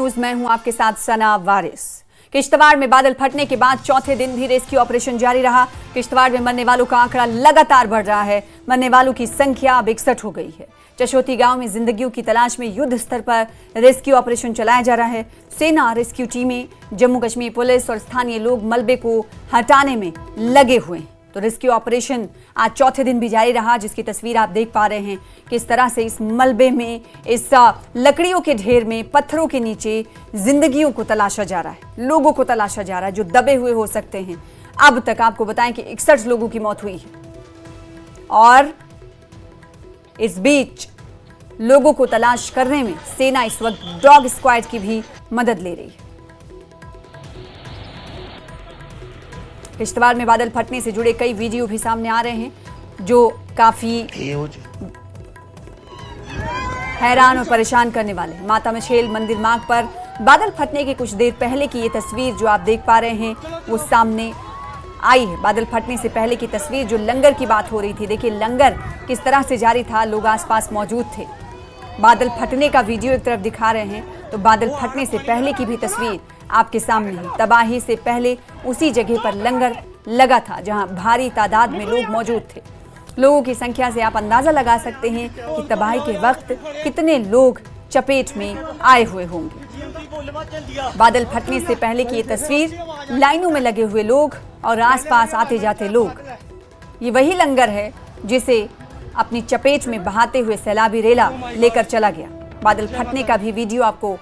News, मैं हूं आपके साथ सना वारिस। किश्तवाड़ में बादल फटने के बाद चौथे दिन भी रेस्क्यू ऑपरेशन जारी रहा। किश्तवाड़ में मरने वालों का आंकड़ा लगातार बढ़ रहा है। मरने वालों की संख्या अब 61 हो गई है। चशोती गांव में जिंदगियों की तलाश में युद्ध स्तर पर रेस्क्यू ऑपरेशन चलाया जा रहा है। सेना, रेस्क्यू टीमें, जम्मू कश्मीर पुलिस और स्थानीय लोग मलबे को हटाने में लगे हुए हैं। तो रेस्क्यू ऑपरेशन आज चौथे दिन भी जारी रहा, जिसकी तस्वीर आप देख पा रहे हैं किस तरह से इस मलबे में, इस लकड़ियों के ढेर में, पत्थरों के नीचे जिंदगियों को तलाशा जा रहा है, लोगों को तलाशा जा रहा है जो दबे हुए हो सकते हैं। अब तक आपको बताएं कि 61 लोगों की मौत हुई है और इस बीच लोगों को तलाश करने में सेना इस वक्त डॉग स्क्वाड की भी मदद ले रही है। किश्तवाड़ में बादल फटने से जुड़े कई वीडियो भी सामने आ रहे हैं जो काफी हैरान और परेशान करने वाले हैं। माता मछेल मंदिर मार्ग पर बादल फटने के कुछ देर पहले की ये तस्वीर जो आप देख पा रहे हैं वो सामने आई है। बादल फटने से पहले की तस्वीर, जो लंगर की बात हो रही थी, देखिए लंगर किस तरह से जारी था, लोग आसपास मौजूद थे। बादल फटने का वीडियो एक तरफ दिखा रहे हैं तो बादल फटने से पहले की भी तस्वीर आपके सामने है। तबाही से पहले उसी जगह पर लंगर लगा था जहां भारी तादाद में लोग मौजूद थे। लोगों की संख्या से आप अंदाजा लगा सकते हैं कि तबाही के वक्त कितने लोग चपेट में आए हुए होंगे। बादल फटने से पहले की ये तस्वीर, लाइनों में लगे हुए लोग और आसपास आते जाते लोग। ये वही लंगर है जिसे अपनी चपेट में बहाते हुए सैलाबी रेला लेकर चला गया। बादल फटने का भी वीडियो आपको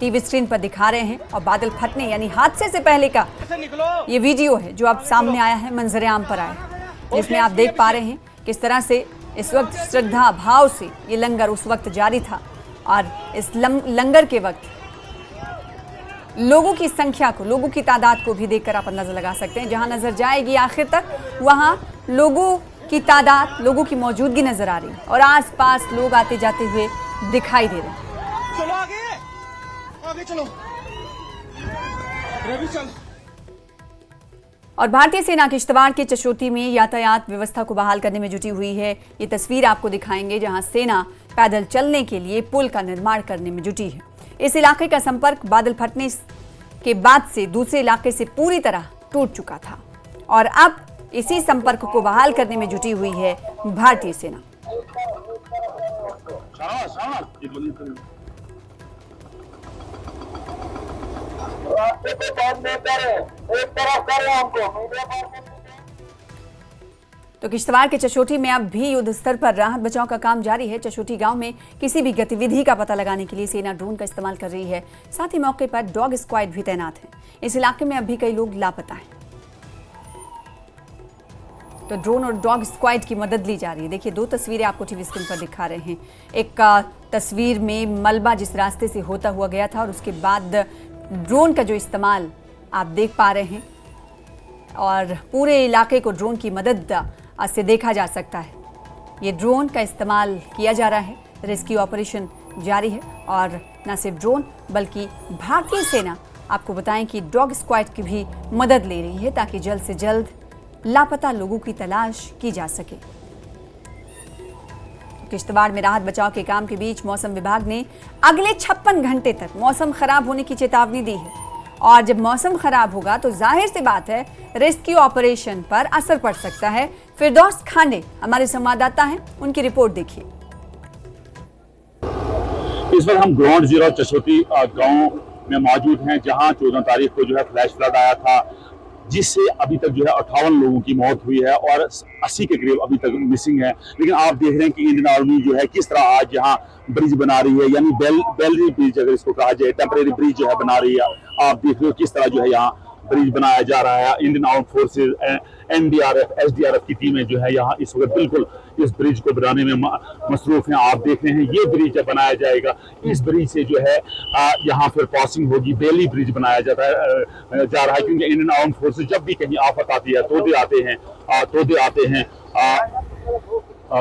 टीवी स्क्रीन पर दिखा रहे हैं और बादल फटने यानी हादसे से पहले का ये वीडियो है जो अब सामने आया है, मंजर आम पर आया है, जिसमें आप देख पा रहे हैं किस तरह से इस वक्त श्रद्धा भाव से ये लंगर उस वक्त जारी था और इस लंगर के वक्त लोगों की संख्या को, लोगों की तादाद को भी देखकर आप अंदाजा लगा सकते हैं। जहां नजर जाएगी आखिर तक वहां लोगों की तादाद, लोगों की मौजूदगी नजर आ रही है और आसपास लोग आते जाते हुए दिखाई दे रहे हैं। चलो आगे चलो, रवि चल। और भारतीय सेना किश्तवाड़ के चशोती में यातायात व्यवस्था को बहाल करने में जुटी हुई है। ये तस्वीर आपको दिखाएंगे जहां सेना पैदल चलने के लिए पुल का निर्माण करने में जुटी है। इस इलाके का संपर्क बादल फटने के बाद से दूसरे इलाके से पूरी तरह टूट चुका था और अब इसी संपर्क को बहाल करने में जुटी हुई है भारतीय सेना। तो किश्तवाड़ के चशोटी में अब भी युद्ध स्तर पर राहत बचाव का काम जारी है। चशोटी गांव में किसी भी गतिविधि का पता लगाने के लिए सेना ड्रोन का इस्तेमाल कर रही है। साथ ही मौके पर डॉग स्क्वाड भी तैनात है। इस इलाके में अब भी कई लोग लापता हैं तो ड्रोन और डॉग स्क्वाड की मदद ली जा रही है। देखिए दो तस्वीरें आपको टीवी स्क्रीन पर दिखा रहे हैं। एक तस्वीर में मलबा जिस रास्ते से होता हुआ गया था और उसके बाद ड्रोन का जो इस्तेमाल आप देख पा रहे हैं और पूरे इलाके को ड्रोन की मदद से देखा जा सकता है। ये ड्रोन का इस्तेमाल किया जा रहा है। रेस्क्यू ऑपरेशन जारी है और न सिर्फ ड्रोन बल्कि भारतीय सेना आपको बताएं कि डॉग स्क्वाड की भी मदद ले रही है ताकि जल्द से जल्द लापता लोगों की तलाश की जा सके। किश्तवाड़ में राहत बचाव के काम के बीच मौसम विभाग ने अगले 56 घंटे तक मौसम खराब होने की चेतावनी दी है और जब मौसम खराब होगा तो जाहिर सी बात है रेस्क्यू ऑपरेशन पर असर पड़ सकता है। फिरदौस खांडे हमारे संवाददाता हैं, उनकी रिपोर्ट देखिए। इस वक्त हम ग्राउंड जीरो चशोती गांव में मौजूद हैं जहां 14 तारीख को जो है फ्लैश फ्लड आया था, जिससे अभी तक जो है 58 लोगों की मौत हुई है और 80 के करीब अभी तक मिसिंग है। लेकिन आप देख रहे हैं कि इंडियन आर्मी जो है किस तरह आज यहाँ ब्रिज बना रही है, यानी बेलरी ब्रिज अगर इसको कहा जाए, टेम्परेरी ब्रिज जो है बना रही है। आप देख रहे हो किस तरह जो है यहाँ ब्रिज बनाया जा रहा है। Indian arm forces, NDRF, SDRF की टीमें जो है यहाँ इस वक्त बिल्कुल इस ब्रिज को बनाने में मसरूफ हैं। आप देख रहे हैं ये ब्रिज जब बनाया जाएगा, इस ब्रिज से जो है यहाँ फिर क्रॉसिंग होगी। बेली ब्रिज बनाया जा रहा है क्योंकि इंडियन आर्म फोर्सेज जब भी कहीं आफत आती है,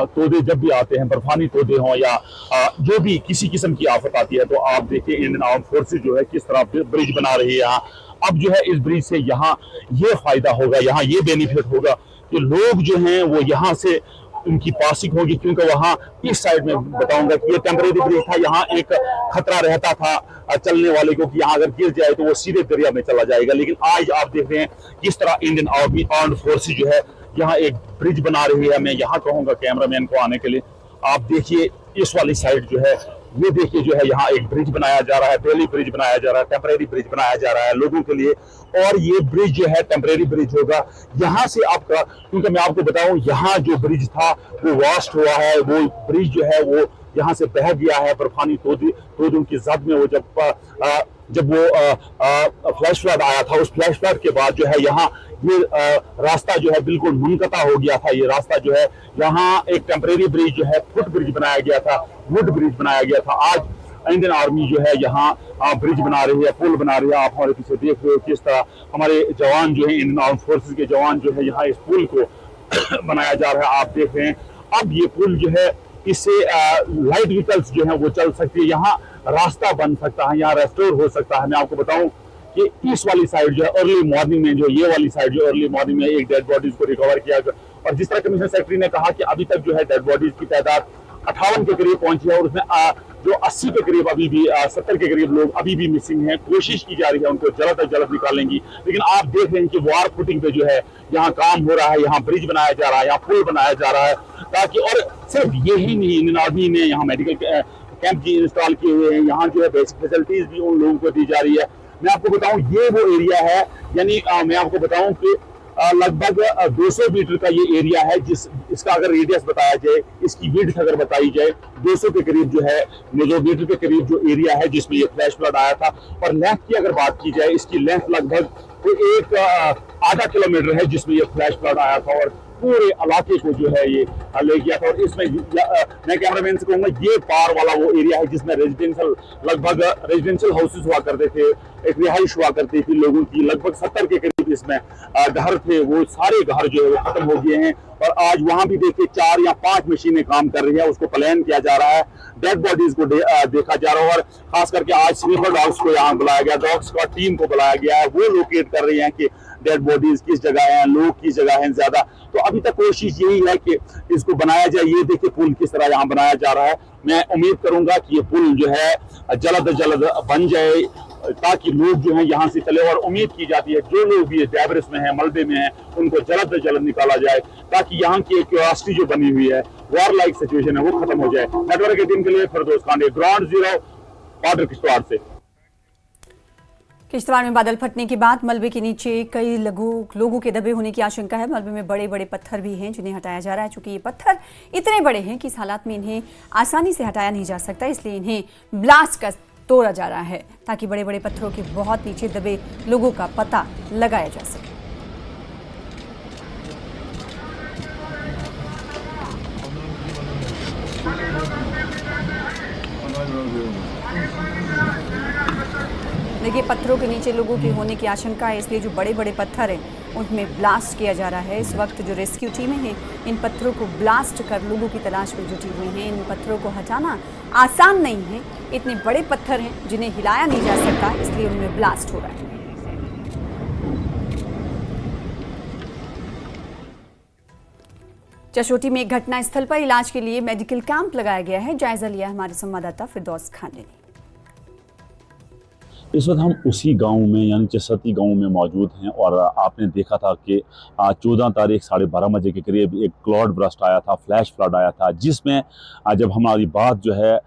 तोदे जब भी आते हैं, बर्फानी तोदे हों या जो भी किसी किस्म की आफत आती है, तो आप देखिए इंडियन आर्म फोर्सेज जो है किस तरह ब्रिज बना रही है यहाँ। अब जो है इस ब्रिज से यहाँ ये फायदा होगा, यहाँ ये बेनिफिट होगा कि लोग जो हैं वो यहाँ से उनकी पासिंग होगी, क्योंकि वहाँ इस साइड में बताऊंगा कि ये टेम्परेरी ब्रिज था, यहाँ एक खतरा रहता था चलने वाले को कि यहाँ अगर गिर जाए तो वो सीधे दरिया में चला जाएगा। लेकिन आज आप देख रहे हैं किस तरह इंडियन आर्मी आर्म्ड फोर्सेस जो है यहाँ एक ब्रिज बना रही है। मैं यहाँ कहूँगा कैमरामैन को आने के लिए, आप देखिए इस वाली साइड जो है, ये देखिए जो है यहाँ एक ब्रिज बनाया जा रहा है, बेली ब्रिज बनाया जा रहा है, टेम्परेरी ब्रिज बनाया जा रहा है लोगों के लिए। और ये ब्रिज जो है टेम्परेरी ब्रिज होगा। यहाँ से आपका, क्योंकि मैं आपको बताऊं यहाँ जो ब्रिज था वो वास्ट हुआ है, वो ब्रिज जो है वो यहाँ से बह गया है बर्फानी तोदों की जद में। वो जब वो फ्लैश फ्लड आया था, उस फ्लैश फ्लड के बाद जो है यहाँ ये रास्ता जो है बिल्कुल मुनक़ता हो गया था। ये रास्ता जो है यहाँ एक टेम्परेरी ब्रिज जो है, फुट ब्रिज बनाया गया था, वुड ब्रिज बनाया गया था। आज इंडियन आर्मी जो है यहाँ ब्रिज बना रही है, पुल बना रही है। आप हमारे पीछे देख रहे हो किस तरह हमारे जवान जो है, इंडियन आर्म फोर्सेस के जवान जो है यहाँ इस पुल को बनाया जा रहा है। आप देख रहे हैं अब ये पुल जो है, इससे लाइट व्हीकल्स जो है वो चल सकती है, यहाँ रास्ता बन सकता है, यहाँ रेस्टोर हो सकता है। मैं आपको बताऊं कि इस वाली साइड जो है अर्ली मॉर्निंग में, जो ये वाली साइड जो अर्ली मॉर्निंग में एक डेड बॉडीज को रिकवर किया गया। और जिस तरह कमिश्नर सेक्रेटरी ने कहा कि अभी तक जो है डेड बॉडीज की तादाद 58 के करीब पहुंची है, और उसमें जो 80 के करीब अभी भी 70 के करीब लोग अभी भी मिसिंग हैं। कोशिश की जा रही है उनको जल्द से जल्द निकालेंगी। लेकिन आप देख रहे हैं कि वार फुटिंग पे जो है यहाँ काम हो रहा है, यहाँ ब्रिज बनाया जा रहा है, यहाँ पुल बनाया जा रहा है, ताकि, और सिर्फ यही नहीं, इंडियन आर्मी ने यहाँ मेडिकल कैंप भी इंस्टॉल किए हुए हैं। यहाँ जो है बेसिक फैसिलिटीज भी उन लोगों को दी जा रही है। मैं आपको बताऊं ये वो एरिया है, यानी मैं आपको बताऊं कि लगभग 200 मीटर का ये एरिया है, इसका अगर रेडियस बताया जाए, इसकी विड्थ अगर बताई जाए 200 के करीब जो है, 2 मीटर के करीब जो एरिया है जिसमें ये फ्लैश फ्लड आया था। और लेंथ की अगर बात की जाए, इसकी लेंथ लगभग तो एक आधा किलोमीटर है जिसमें ये फ्लैश फ्लड आया था, और पूरे इलाके को जो है ये ले गया था। और इसमें मैं कैमरामैन से कहूंगा ये पार वाला वो एरिया है जिसमें लगभग रेजिडेंशियल हाउसेस हुआ करते थे, एक रिहाइश हुआ करती थी लोगों की। लगभग 70 के करीब इसमें घर थे, वो सारे घर जो है वो खत्म हो गए हैं। और आज वहां भी देखिए 4 या 5 मशीनें काम कर रही है, उसको प्लान किया जा रहा है, डेड बॉडीज को देखा जा रहा है। और खास करके आज स्नीपर डॉग्स को यहाँ बुलाया गया, डॉग्स का टीम को बुलाया गया है, वो लोकेट कर रही है कि डेड बॉडीज किस जगह हैं, लोग किस जगह हैं ज्यादा। तो अभी तक कोशिश यही है कि इसको बनाया जाए। ये देखिए पुल किस तरह यहाँ बनाया जा रहा है। मैं उम्मीद करूंगा कि ये पुल जो है जल्द से जल्द बन जाए, ताकि लोग जो है यहाँ से चले। और उम्मीद की जाती है जो लोग भी डेब्रिस में है, मलबे में है, उनको जल्द से जल्द निकाला जाए, ताकि यहाँ की एक क्यूरियोसिटी जो बनी हुई है, वॉर लाइक सिचुएशन है, वो खत्म हो जाए। नेटवर्क 18 के लिए Firdaus Khan, ground zero, border Kishtwar से। किश्तवाड़ में बादल फटने के बाद मलबे के नीचे कई लोगों के दबे होने की आशंका है। मलबे में बड़े बड़े पत्थर भी हैं जिन्हें हटाया जा रहा है। चूंकि ये पत्थर इतने बड़े हैं कि इस हालात में इन्हें आसानी से हटाया नहीं जा सकता, इसलिए इन्हें ब्लास्ट कर तोड़ा जा रहा है, ताकि बड़े बड़े पत्थरों के बहुत नीचे दबे लोगों का पता लगाया जा सके। देखिए पत्थरों के नीचे लोगों के होने की आशंका है, इसलिए जो बड़े बड़े पत्थर हैं उनमें ब्लास्ट किया जा रहा है। इस वक्त जो रेस्क्यू टीमें हैं इन पत्थरों को ब्लास्ट कर लोगों की तलाश में जुटी हुई हैं। इन पत्थरों को हटाना आसान नहीं है, इतने बड़े पत्थर हैं जिन्हें हिलाया नहीं जा सकता, इसलिए उनमें ब्लास्ट हो रहा है। चशोटी में एक घटनास्थल पर इलाज के लिए मेडिकल कैंप लगाया गया है। जायजा लिया हमारे संवाददाता फिरदौस खान ने। इस वक्त हम उसी गांव में यानी चसती गांव में मौजूद हैं, और आपने देखा था कि 14 तारीख 12:30 बजे के करीब एक क्लाउड बर्स्ट आया था, फ्लैश फ्लड आया था, जिसमें जब हमारी बात जो है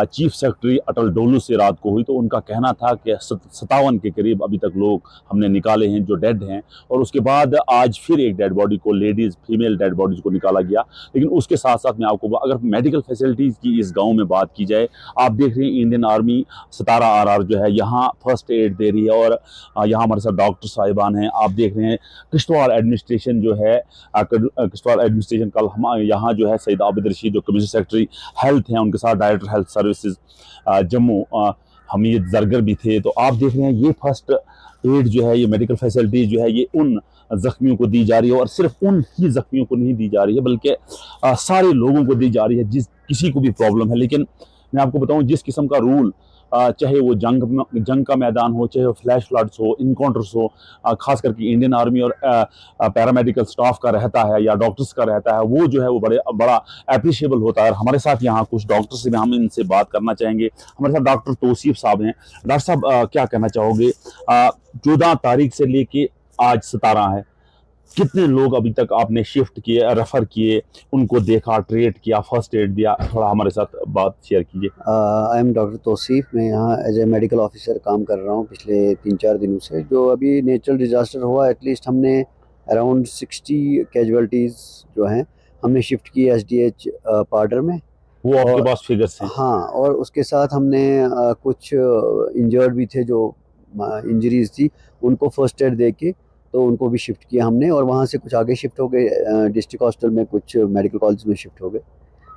चीफ सेक्रेटरी अटल डोलू से रात को हुई तो उनका कहना था कि 57 के करीब अभी तक लोग हमने निकाले हैं जो डेड हैं। और उसके बाद आज फिर एक डेड बॉडी को, लेडीज़ फीमेल डेड बॉडीज़ को निकाला गया। लेकिन उसके साथ साथ मैं आपको अगर मेडिकल फैसिलिटीज़ की इस गाँव में बात की जाए, आप देख रहे हैं इंडियन आर्मी 17 RR जो है यहाँ फर्स्ट एड दे रही है, और यहाँ हमारे साथ डॉक्टर साहिबान हैं। आप देख रहे हैं किश्तवाड़ एडमिनिस्ट्रेशन जो है, किश्तवाड़ एडमिनिस्ट्रेशन कल हम यहाँ जो है सईद आबिद रशीद जो कमिश्नर सेक्रेटरी हेल्थ हैं, उनके साथ director health services Jammu Hamid Zargar भी थे। तो आप देख रहे हैं ये फर्स्ट एड जो है, ये मेडिकल फैसिलिटीज जो है, ये उन जख्मियों को दी जा रही है। और सिर्फ उन ही जख्मियों को नहीं दी जा रही है, बल्कि सारे लोगों को दी जा रही है जिस किसी को भी प्रॉब्लम है। लेकिन मैं आपको बताऊं जिस किस्म का रूल चाहे वो जंग का मैदान हो, चाहे वो फ्लैश फ्लड्स हो, इनकाउंटर्स हो, खास करके इंडियन आर्मी और पैरामेडिकल स्टाफ का रहता है या डॉक्टर्स का रहता है, वो जो है वो बड़ा अप्रिशिएबल होता है। और हमारे साथ यहाँ कुछ डॉक्टर्स से भी हम इनसे बात करना चाहेंगे। हमारे साथ डॉक्टर तौसीफ साहब हैं। डॉक्टर साहब, क्या कहना चाहोगे, 14 तारीख से लेके आज 17 है, कितने लोग अभी तक आपने शिफ्ट किए, रेफर किए, उनको देखा, ट्रीट किया, फर्स्ट एड दिया, थोड़ा हमारे साथ बात शेयर कीजिए। I am doctor Tauseef. मैं यहाँ एज ए मेडिकल ऑफिसर काम कर रहा हूँ पिछले 3-4 दिनों से। जो अभी नेचुरल डिज़ास्टर हुआ, एटलीस्ट हमने अराउंड 60 कैजुअलिटीज़ जो हैं हमने शिफ्ट की एसडीएच पार्डर में। वो आपके पास फिगर्स हैं? हाँ, और उसके साथ हमने कुछ इंजर्ड भी थे, जो इंजरीज थी, उनको फर्स्ट एड दे के तो उनको भी शिफ्ट किया हमने। और वहाँ से कुछ आगे शिफ्ट हो गए, डिस्ट्रिक्ट हॉस्पिटल में, कुछ मेडिकल कॉलेज में शिफ्ट हो गए।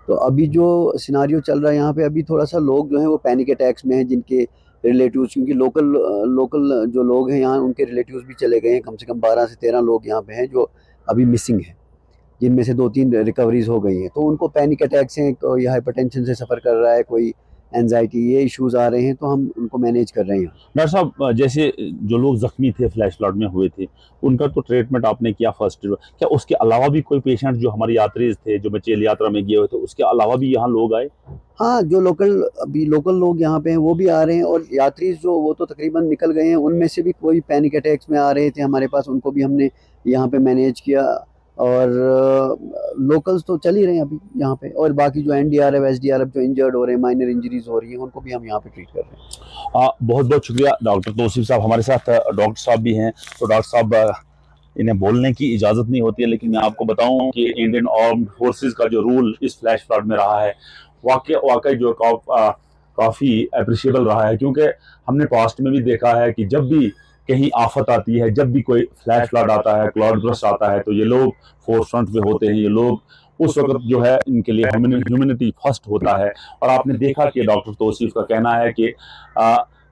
तो अभी जो सिनारियो चल रहा है यहाँ पे, अभी थोड़ा सा लोग जो हैं वो पैनिक अटैक्स में हैं, जिनके रिलेटिव्स, क्योंकि लोकल जो लोग हैं यहाँ, उनके रिलेटिव्स भी चले गए हैं। कम से कम 12 से 13 लोग यहाँ पे हैं जो अभी मिसिंग हैं, जिनमें से 2-3 रिकवरीज हो गई हैं। तो उनको पैनिक अटैक्स हैं, कोई हाइपरटेंशन से सफ़र कर रहा है, कोई एंजाइटी, ये इश्यूज आ रहे हैं, तो हम उनको मैनेज कर रहे हैं। डॉक्टर साहब, जैसे जो लोग जख्मी थे, फ्लैश फ्लड में हुए थे, उनका तो ट्रीटमेंट आपने किया फर्स्ट एड, क्या उसके अलावा भी कोई पेशेंट जो हमारे यात्री थे, जो बचेल यात्रा में गए हुए थे, उसके अलावा भी यहाँ लोग आए? हाँ, जो लोकल लोग यहाँ पे हैं वो भी आ रहे हैं, और यात्री जो वो तो तकरीबन निकल गए हैं। उनमें से भी कोई पैनिक अटैक्स में आ रहे थे हमारे पास, उनको भी हमने यहाँ पे मैनेज किया। और लोकल्स तो चल ही रहे हैं अभी यहाँ पे, और बाकी जो एनडीआरएफ, एसडीआरएफ जो इंजर्ड हो रहे हैं, माइनर इंजरीज हो रही हैं, उनको भी हम यहाँ पे ट्रीट कर रहे हैं। बहुत बहुत शुक्रिया डॉक्टर तौसीफ साहब। हमारे साथ डॉक्टर साहब भी हैं। तो डॉक्टर साहब, इन्हें बोलने की इजाज़त नहीं होती है, लेकिन मैं आपको बताऊं कि इंडियन आर्म्ड फोर्सेस का जो रूल इस फ्लैश फ्लड में रहा है, वाकई जो काफ़ी अप्रिशिएबल रहा है। क्योंकि हमने पास्ट में भी देखा है कि जब भी कहीं आफत आती है, जब भी कोई फ्लैश फ्लड आता है, क्लाउड बर्स्ट आता है, तो ये लोग फोर्स फ्रंट में होते हैं। ये लोग उस वक्त जो है, इनके लिए ह्यूमैनिटी फर्स्ट होता है। और आपने देखा कि डॉक्टर तौसीफ का कहना है कि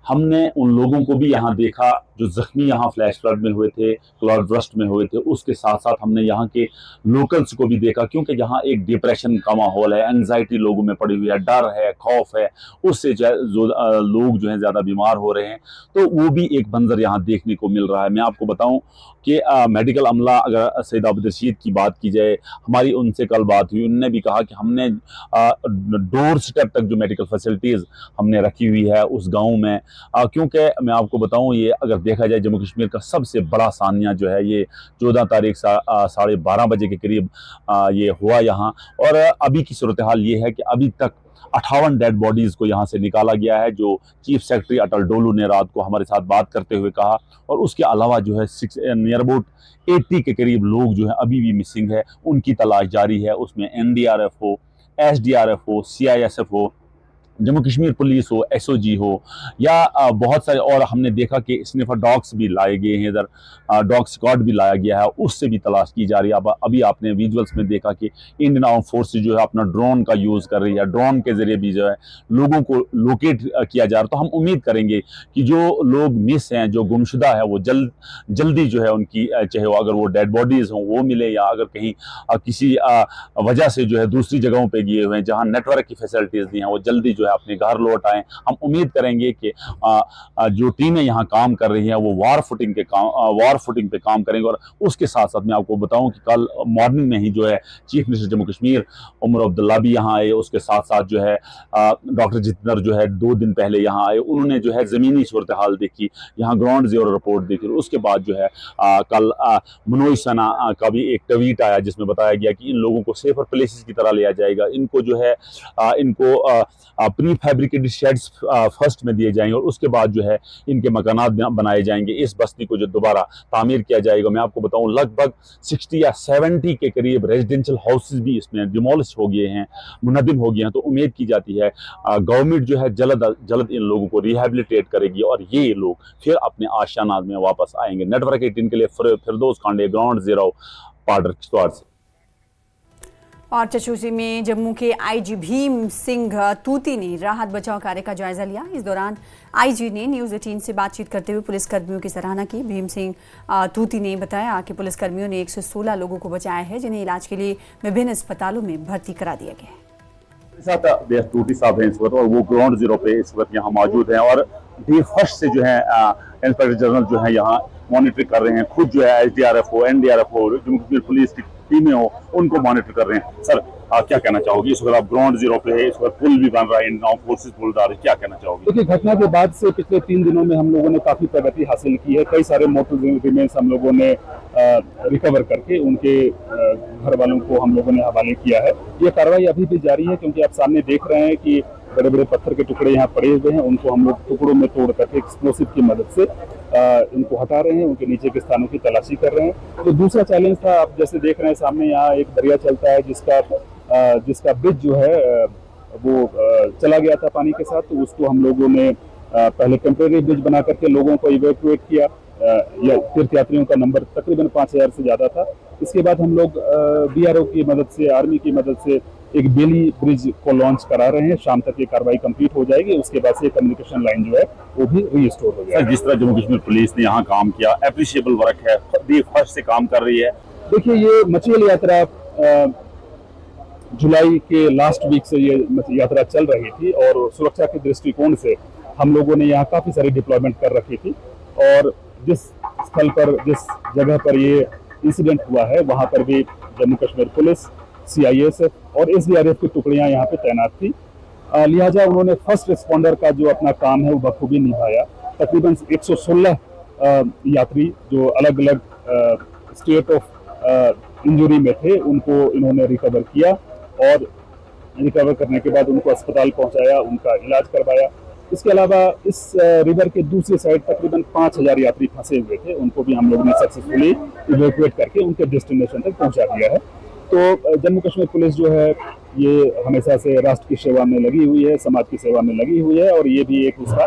हमने उन लोगों को भी यहाँ देखा जो जख्मी यहाँ फ्लैश फ्लड में हुए थे, क्लाउड बर्स्ट में हुए थे। उसके साथ साथ हमने यहाँ के लोकल्स को भी देखा, क्योंकि यहाँ एक डिप्रेशन का माहौल है, एंजाइटी लोगों में पड़ी हुई है, डर है, खौफ है, उससे लोग जो है ज़्यादा बीमार हो रहे हैं। तो वो भी एक मंजर यहाँ देखने को मिल रहा है। मैं आपको बताऊँ कि मेडिकल अमला, अगर सैयद आबिद रशीद की बात की जाए, हमारी उनसे कल बात हुई, उन्होंने भी कहा कि हमने डोर स्टेप तक जो मेडिकल फैसिलिटीज़ हमने रखी हुई है उस गाँव में। क्योंकि मैं आपको बताऊं, ये अगर देखा जाए जम्मू कश्मीर का सबसे बड़ा सानिया जो है, ये 14 तारीख 12:30 बजे के करीब ये हुआ यहाँ। और अभी की सूरत हाल ये है कि अभी तक 58 डेड बॉडीज़ को यहाँ से निकाला गया है, जो चीफ सेक्रेटरी अटल डोलू ने रात को हमारे साथ बात करते हुए कहा। और उसके अलावा जो है नियर अबाउट 80 के करीब लोग जो है अभी भी मिसिंग है, उनकी तलाश जारी है। उसमें एनडीआरएफ हो, एसडीआरएफ हो, सीआईएसएफ हो, जम्मू कश्मीर पुलिस हो, एसओजी हो, या बहुत सारे, और हमने देखा कि स्निफर डॉग्स भी लाए गए हैं इधर, डॉग स्क्वाड भी लाया गया है, उससे भी तलाश की जा रही है। अभी आपने विजुअल्स में देखा कि इंडियन आर्म फोर्सेस जो है अपना ड्रोन का यूज़ कर रही है, ड्रोन के ज़रिए भी जो है लोगों को लोकेट किया जा रहा है। तो हम उम्मीद करेंगे कि जो लोग मिस हैं, जो गुमशुदा है, वो जल्दी जो है उनकी, चाहे वो अगर वो डेड बॉडीज़ हों वो मिले, या अगर कहीं किसी वजह से जो है दूसरी जगहों पर गए हुए हैं जहाँ नेटवर्क की फैसिलिटीज़ दी हैं, वो जल्दी जो है अपने घर लौट आए। हम उम्मीद करेंगे कि जो टीमें यहाँ काम कर रही हैं वो वार फुटिंग पे काम करेंगे। और उसके साथ साथ मैं आपको बताऊं कि कल मॉर्निंग में ही जो है चीफ मिनिस्टर जम्मू कश्मीर उमर अब्दुल्ला भी यहाँ आए। उसके साथ साथ जो है डॉक्टर जितेंद्र जो है 2 दिन पहले यहाँ आए, उन्होंने जो है ज़मीनी सूरत हाल देखी, यहाँ ग्राउंड ज़ीरो रिपोर्ट देखी। उसके बाद जो है कल मनोज सना का भी एक ट्वीट आया जिसमें बताया गया कि इन लोगों को सेफर प्लेसेस की तरह लिया जाएगा, इनको जो है इनको प्री फैब्रिकेटेड शेड्स फर्स्ट में दिए जाएंगे, और उसके बाद जो है इनके मकानात बनाए जाएंगे। इस बस्ती को जो दोबारा तामीर किया जाएगा। मैं आपको बताऊं लगभग 60 या 70 के करीब रेजिडेंशियल हाउसेज भी इसमें डिमोलिश हो गए हैं, मुनहदिम हो गए हैं। तो उम्मीद की जाती है गवर्नमेंट जो है जल्द इन लोगों को रिहेबिलिटेट करेगी और ये लोग फिर अपने आशियाना में वापस आएंगे। नेटवर्क 18 के लिए फिरदौस खांडे, ग्राउंड ज़ीरो, पार्डर किश्तवाड़ से। और चचूसी में जम्मू के आईजी भीम सिंह तूती ने राहत बचाव कार्य का जायजा लिया। इस दौरान आईजी ने न्यूज़ 18 से बातचीत करते हुए पुलिसकर्मियों की सराहना की। भीम सिंह तूती ने बताया कि पुलिसकर्मियों ने 116 लोगों को बचाया है, जिन्हें इलाज के लिए विभिन्न अस्पतालों में भर्ती करा दिया गया है। साथ टूटी साहब हैं इस वक्त और वो ग्राउंड जीरो पे इस वक्त यहाँ मौजूद हैं और डे फर्स्ट से जो है इंस्पेक्टर जनरल जो है यहाँ मॉनिटर कर रहे हैं। खुद जो है SDRF हो, NDRF हो, जम्मू कश्मीर पुलिस की टीमें हो, उनको मॉनिटर कर रहे हैं। सर क्या कहना चाहोगे? इस वक्त आप ग्राउंड जीरो पे है, इस वक्त पुल भी बन रहा है, नाउ फोर्सेस पुल डाल रहे, क्या कहना चाहोगे? देखिए, घटना के बाद से पिछले 3 दिनों में हम लोगों ने काफी प्रगति हासिल की है। कई सारे मोर्टल रिमेन्स हम लोगों ने रिकवर करके उनके घर वालों को हम लोगों ने हवाले किया है। ये कार्रवाई अभी भी जारी है क्योंकि आप सामने देख रहे हैं कि बड़े बड़े पत्थर के टुकड़े यहाँ पड़े हुए हैं। उनको हम लोग टुकड़ों में तोड़ करके एक्सप्लोसिव की मदद से इनको हटा रहे हैं, उनके नीचे के स्थानों की तलाशी कर रहे हैं। तो दूसरा चैलेंज था, आप जैसे देख रहे हैं सामने यहाँ एक दरिया चलता है जिसका ब्रिज जो है वो चला गया था पानी के साथ। तो उसको हम लोगों ने पहले टेम्परेरी ब्रिज बना करके लोगों को इवैक्यूएट किया। या तीर्थ यात्रियों का नंबर तकरीबन 5000 से ज़्यादा था। इसके बाद हम लोग BRO की मदद से, आर्मी की मदद से एक बेली ब्रिज को लॉन्च करा रहे हैं। शाम तक ये कार्रवाई कंप्लीट हो जाएगी। उसके बाद से कम्युनिकेशन लाइन जो है वो भी रीस्टोर हो जाएगी। जिस तरह जम्मू कश्मीर पुलिस ने यहाँ काम किया, एप्रिशिएबल वर्क है, डे फर्स्ट से काम कर रही है। देखिए, ये मचेल यात्रा जुलाई के लास्ट वीक से ये यात्रा चल रही थी और सुरक्षा के दृष्टिकोण से हम लोगों ने यहाँ काफ़ी सारी डिप्लॉयमेंट कर रखी थी। और जिस स्थल पर, जिस जगह पर ये इंसिडेंट हुआ है, वहाँ पर भी जम्मू कश्मीर पुलिस, CISF और SDRF की टुकड़ियाँ यहाँ पे तैनात थी। लिहाजा उन्होंने फर्स्ट रिस्पॉन्डर का जो अपना काम है वो बखूबी निभाया। तकरीबन 116 यात्री जो अलग अलग स्टेट ऑफ इंजरी में थे, उनको इन्होंने रिकवर किया और रिकवर करने के बाद उनको अस्पताल पहुंचाया, उनका इलाज करवाया। इसके अलावा इस रिवर के दूसरी साइड तकरीबन 5000 यात्री फंसे हुए थे, उनको भी हम लोगों ने सक्सेसफुली इवैक्यूएट करके उनके डेस्टिनेशन तक पहुंचा दिया है। तो जम्मू कश्मीर पुलिस जो है ये हमेशा से राष्ट्र की सेवा में लगी हुई है, समाज की सेवा में लगी हुई है और ये भी एक उसका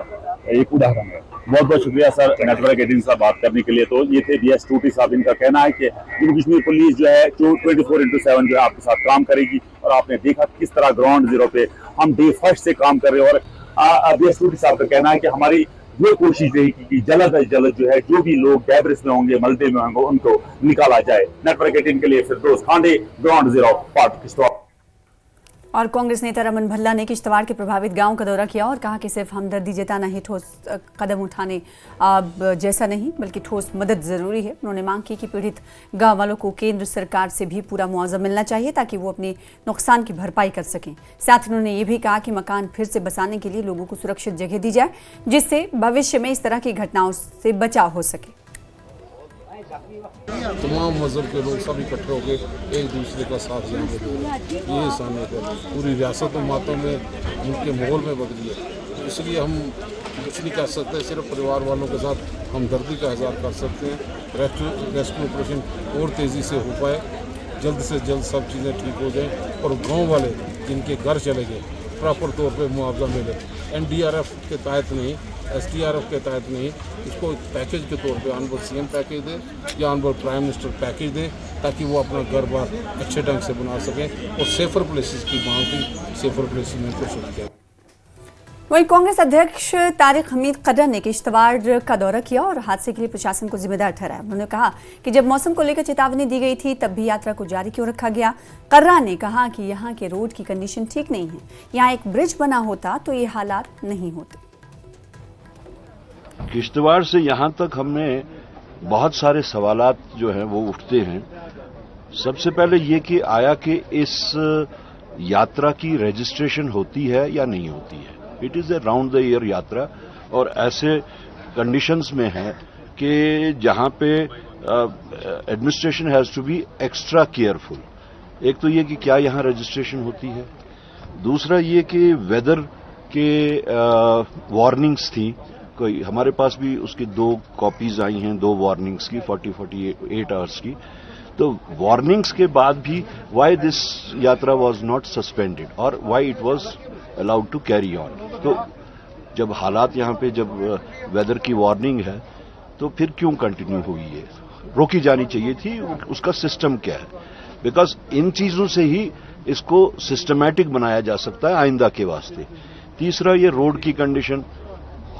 एक उदाहरण है। बहुत बहुत शुक्रिया सर नेटवर्क 18 से बात करने के लिए। तो ये थे BS टूटी साहब। इनका कहना है कि जम्मू कश्मीर पुलिस जो है 24x7 जो है आपके साथ काम करेगी और आपने देखा किस तरह ग्राउंड जीरो पे हम डे फर्स्ट से काम कर रहे हैं। और BS टूटी साहब का कहना है कि हमारी ये कोशिश रहेगी कि जल्द अज जल्द जो है जो भी लोग डैब्रिस में होंगे, मलबे में होंगे, उनको निकाला जाए। नेटवर्क 18 के लिए Firdaus Khande, ground zero, part Kishtwar. और कांग्रेस नेता रमन भल्ला ने किश्तवाड़ के प्रभावित गांव का दौरा किया और कहा कि सिर्फ हमदर्दी जताना ही ठोस कदम उठाने जैसा नहीं बल्कि ठोस मदद जरूरी है। उन्होंने मांग की कि पीड़ित गांव वालों को केंद्र सरकार से भी पूरा मुआवजा मिलना चाहिए ताकि वो अपने नुकसान की भरपाई कर सकें। साथ ही उन्होंने ये भी कहा कि मकान फिर से बसाने के लिए लोगों को सुरक्षित जगह दी जाए जिससे भविष्य में इस तरह की घटनाओं से बचाव हो सके। तमाम मज़हब के लोग सब इकट्ठे होकर एक दूसरे का साथ यहाँ पे ये सामने कर पूरी रियासत में मातम में उनके माहौल में बदली है। इसलिए हम कुछ नहीं कर सकते, सिर्फ परिवार वालों के साथ हमदर्दी का इज़हार कर सकते हैं। रेस्क्यू ऑपरेशन और तेज़ी से हो पाए, जल्द से जल्द सब चीज़ें ठीक हो जाएँ और गाँव वाले जिनके घर चले गए प्रॉपर तौर पर मुआवजा मिले। NDRF के तहत नहीं, SDRF के तहत नहीं, इसको पैकेज के तौर पे ऑनबोर्ड CM पैकेज दें या ऑनबोर्ड प्राइम मिनिस्टर पैकेज दें ताकि वो अपना घर बार अच्छे ढंग से बना सकें। और सेफर प्लेसेस की मांग थी, सेफर प्लेसेस में कोशिश किया। वहीं कांग्रेस अध्यक्ष तारिक हमीद कदर ने किश्तवाड़ का दौरा किया और हादसे के लिए प्रशासन को जिम्मेदार ठहराया। उन्होंने कहा कि जब मौसम को लेकर चेतावनी दी गई थी तब भी यात्रा को जारी क्यों रखा गया। कर्रा ने कहा कि यहाँ के रोड की कंडीशन ठीक नहीं है, यहाँ एक ब्रिज बना होता तो ये हालात नहीं होते। किश्तवाड़ से यहाँ तक हमने बहुत सारे सवालात जो हैं वो उठते हैं। सबसे पहले ये कि आया कि इस यात्रा की रजिस्ट्रेशन होती है या नहीं होती है। It is a round the year yatra और ऐसे कंडीशंस में है कि जहाँ पे administration has to be extra careful. एक तो ये कि क्या यहाँ रजिस्ट्रेशन होती है, दूसरा ये कि वेदर के वार्निंग्स थी। कोई हमारे पास भी उसकी 2 कॉपीज आई हैं, 2 वार्निंग्स की 48 आवर्स की। तो वार्निंग्स के बाद भी why this yatra was not suspended और why it was allowed to carry on. तो जब हालात यहाँ पे जब वेदर की वार्निंग है तो फिर क्यों कंटिन्यू हुई है, रोकी जानी चाहिए थी। उसका सिस्टम क्या है, बिकॉज इन चीजों से ही इसको सिस्टमैटिक बनाया जा सकता है आइंदा के वास्ते। तीसरा ये रोड की कंडीशन,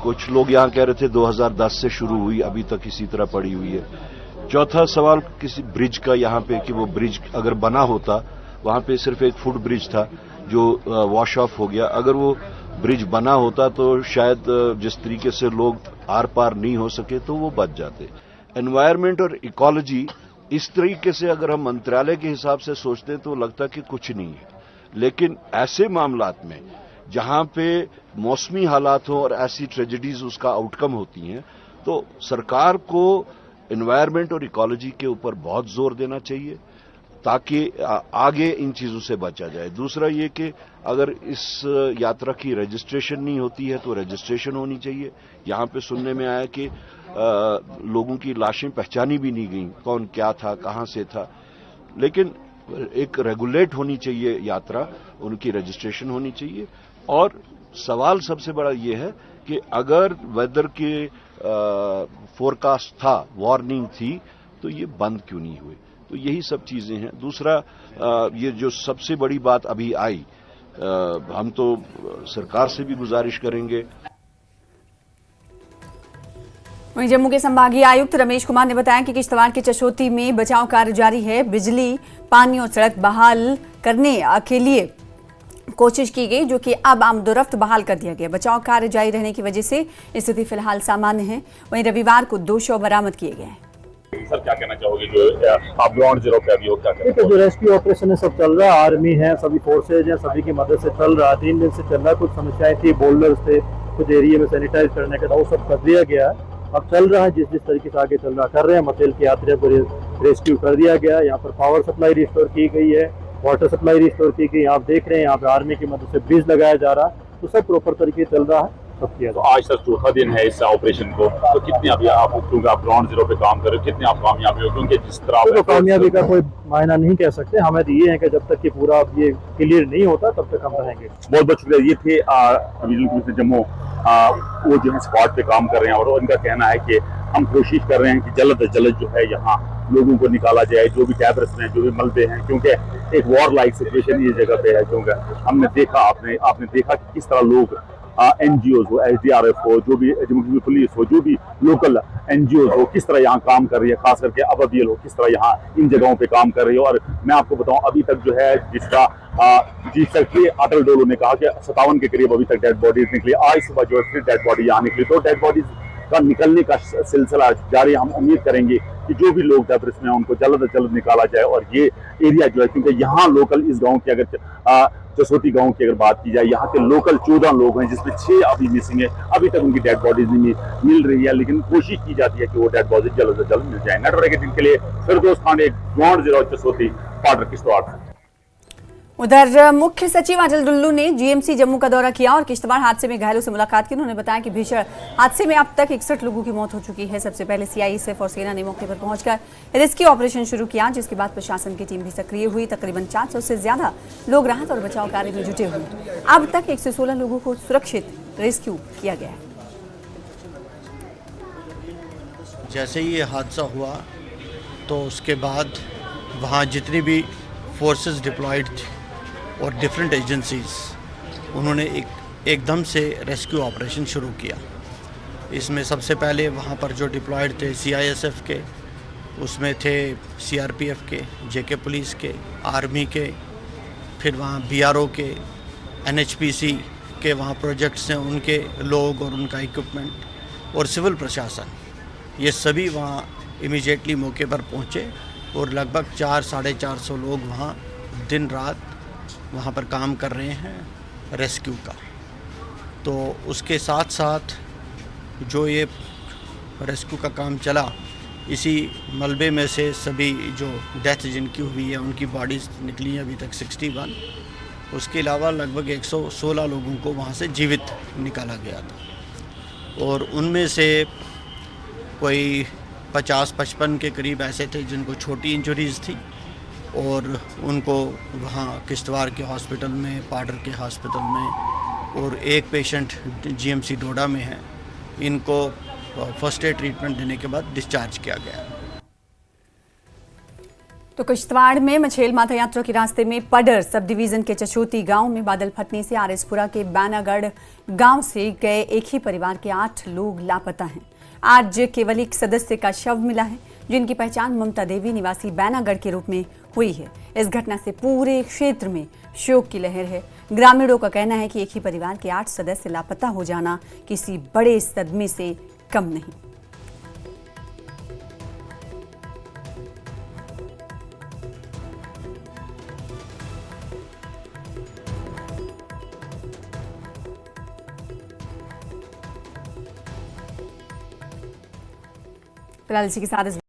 कुछ लोग यहाँ कह रहे थे 2010 से शुरू हुई, अभी तक इसी तरह पड़ी हुई है। चौथा सवाल किसी ब्रिज का यहाँ पे कि वो ब्रिज अगर बना होता वहां पे सिर्फ एक फुट ब्रिज था जो वॉश ऑफ हो गया। अगर वो ब्रिज बना होता तो शायद जिस तरीके से लोग आर पार नहीं हो सके तो वो बच जाते। एनवायरमेंट और इकोलॉजी इस तरीके से अगर हम मंत्रालय के हिसाब से सोचते तो लगता कि कुछ नहीं है, लेकिन ऐसे मामलात में जहां पे मौसमी हालात हो और ऐसी ट्रेजेडीज उसका आउटकम होती हैं, तो सरकार को एनवायरमेंट और इकोलॉजी के ऊपर बहुत जोर देना चाहिए ताकि आगे इन चीजों से बचा जाए। दूसरा ये कि अगर इस यात्रा की रजिस्ट्रेशन नहीं होती है तो रजिस्ट्रेशन होनी चाहिए। यहां पे सुनने में आया कि लोगों की लाशें पहचानी भी नहीं गई, कौन क्या था, कहां से था, लेकिन एक रेगुलेट होनी चाहिए यात्रा, उनकी रजिस्ट्रेशन होनी चाहिए। और सवाल सबसे बड़ा ये है कि अगर वेदर के फोरकास्ट था, वार्निंग थी, तो ये बंद क्यों नहीं हुए? तो यही सब चीजें हैं। दूसरा ये जो सबसे बड़ी बात अभी आई, हम तो सरकार से भी गुजारिश करेंगे। वहीं जम्मू के संभागीय आयुक्त रमेश कुमार ने बताया कि किश्तवाड़ के चशोती में बचाव कार्य जारी है। बिजली, पानी और सड़क बहाल करने के लिए कोशिश की गई, जो कि अब आमदोरफ्त बहाल कर दिया गया। बचाव कार्य जारी रहने की वजह से स्थिति फिलहाल सामान्य है। वहीं रविवार को 2 शव बरामद किए गए हैं। सर क्या कहना चाहोगे जो आप ग्राउंड जीरो पे अभी हो, क्या कहना जो रेस्क्यू ऑपरेशन है सब चल रहा है, आर्मी है, सभी फोर्सेज हैं, सभी की मदद से चल रहा है। 3 दिन से चल रहा है। कुछ समस्याएं थी, बोल्डर्स थे, कुछ एरिया में सैनिटाइज करने का, वो सब कर दिया गया है। अब चल रहा है जिस तरीके से आगे चल रहा कर रहे हैं। मसेल के यात्रियों को रेस्क्यू कर दिया गया। यहाँ पर पावर सप्लाई रिस्टोर की गई है, वाटर सप्लाई रिस्टोर की गई। आप देख रहे हैं यहाँ पे आर्मी की मदद से ब्रिज लगाया जा रहा है। तो सब प्रॉपर तरीके चल रहा है, सब किया। तो आज तक चौथा दिन है इस ऑपरेशन को, तो कितनी अभी आप, क्योंकि आप ग्राउंड जीरो पे काम कर रहे हो, कितनी आप कामयाबी हो? क्योंकि जिस तरह तो कामयाबी का कोई मायना नहीं कह सकते। हमें तो ये है कि जब तक कि पूरा ये क्लियर नहीं होता तब तक हम रहेंगे। बहुत बहुत शुक्रिया। ये थे डिवीजन कमिश्नर जम्मू, वो जो है स्पॉट पे काम कर रहे हैं और उनका कहना है कि हम कोशिश कर रहे हैं कि जल्द से जल्द जो है यहाँ लोगों को निकाला जाए, जो भी कैबरस में जो भी मलबे हैं, क्योंकि एक वॉर लाइक सिचुएशन ये जगह पे है। क्योंकि हमने देखा, आपने देखा कि किस तरह लोग एनजीओ हो, SDRF हो, जो भी जम्मू कश्मीर पुलिस हो, जो भी लोकल एनजीओ हो, किस तरह यहाँ काम कर रही है, खास करके अबीएल हो, किस तरह यहाँ इन जगहों पे काम कर रही है। और मैं आपको बताऊं, अभी तक जो है जिसका चीफ सेक्रेटरी अटल डोलू ने कहा कि 57 के करीब अभी तक डेड बॉडीज निकली। आज सुबह जो है फिर डेड बॉडी यहाँ निकली। तो डेड बॉडीज का निकलने का सिलसिला जारी। हम उम्मीद करेंगे कि जो भी लोग डेब्रिस में हैं उनको जल्द से जल्द निकाला जाए। और ये एरिया जो है, क्योंकि यहाँ लोकल इस गांव की अगर चसोटी गांव की अगर बात की जाए, यहाँ के लोकल 14 लोग हैं, जिसमें 6 अभी मिसिंग है। अभी तक उनकी डेड बॉडीज नहीं मिल रही है, लेकिन कोशिश की जाती है कि वो डेड बॉडीज जल्द से जल्द मिल जाए। नेटवर्क के दिन के लिए फिरदौस खान, ग्राउंड जीरो चसोती, पार्डर किश्तवाड़। उधर मुख्य सचिव अजल डुल्लू ने जीएमसी जम्मू का दौरा किया और किश्तवाड़ हादसे में घायलों से मुलाकात की। उन्होंने बताया कि भीषण हादसे में अब तक 61 लोगों की मौत हो चुकी है। सबसे पहले सीआईएसएफ और सेना ने मौके पर पहुंचकर रेस्क्यू ऑपरेशन शुरू किया, जिसके बाद प्रशासन की टीम भी सक्रिय हुई। तकरीबन 400 से ज्यादा लोग राहत और बचाव कार्य में जुटे हुए। अब तक 116 लोगों को सुरक्षित रेस्क्यू किया गया है। जैसे ही ये हादसा हुआ तो उसके बाद वहाँ जितनी भी फोर्सेस डिप्लॉयड थी और डिफरेंट एजेंसीज, उन्होंने एकदम से रेस्क्यू ऑपरेशन शुरू किया। इसमें सबसे पहले वहाँ पर जो डिप्लॉयड थे सीआईएसएफ के, उसमें थे सीआरपीएफ के, जेके पुलिस के, आर्मी के, फिर वहाँ बीआरओ के, एनएचपीसी के वहाँ प्रोजेक्ट्स हैं, उनके लोग और उनका इक्विपमेंट, और सिविल प्रशासन, ये सभी वहाँ इमीडिएटली मौके पर पहुँचे। और लगभग 400-450 लोग वहाँ दिन रात वहाँ पर काम कर रहे हैं रेस्क्यू का। तो उसके साथ साथ जो ये रेस्क्यू का काम चला, इसी मलबे में से सभी जो डेथ जिनकी हुई है उनकी बॉडीज़ निकली हैं अभी तक 61। उसके अलावा लगभग 116 लोगों को वहाँ से जीवित निकाला गया था। और उनमें से कोई 50-55 के करीब ऐसे थे जिनको छोटी इंजरीज़ थी, और उनको वहाँ किश्तवाड़ के हॉस्पिटल में, पार्डर के हॉस्पिटल में, और एक पेशेंट जीएमसी डोडा में है। इनको फर्स्ट एड ट्रीटमेंट देने के बाद डिस्चार्ज किया गया। तो किश्तवाड़ में मछेल माता यात्रा के रास्ते में पडर सब डिवीजन के चशोती गांव में बादल फटने से आरएसपुरा के बानागढ़ गांव से गए एक ही परिवार के 8 लोग लापता हैं। आज केवल एक सदस्य का शव मिला है, जिनकी पहचान ममता देवी निवासी बैनागढ़ के रूप में हुई है। इस घटना से पूरे क्षेत्र में शोक की लहर है। ग्रामीणों का कहना है कि एक ही परिवार के 8 सदस्य लापता हो जाना किसी बड़े सदमे से कम नहीं। फिलहाल इसी के साथ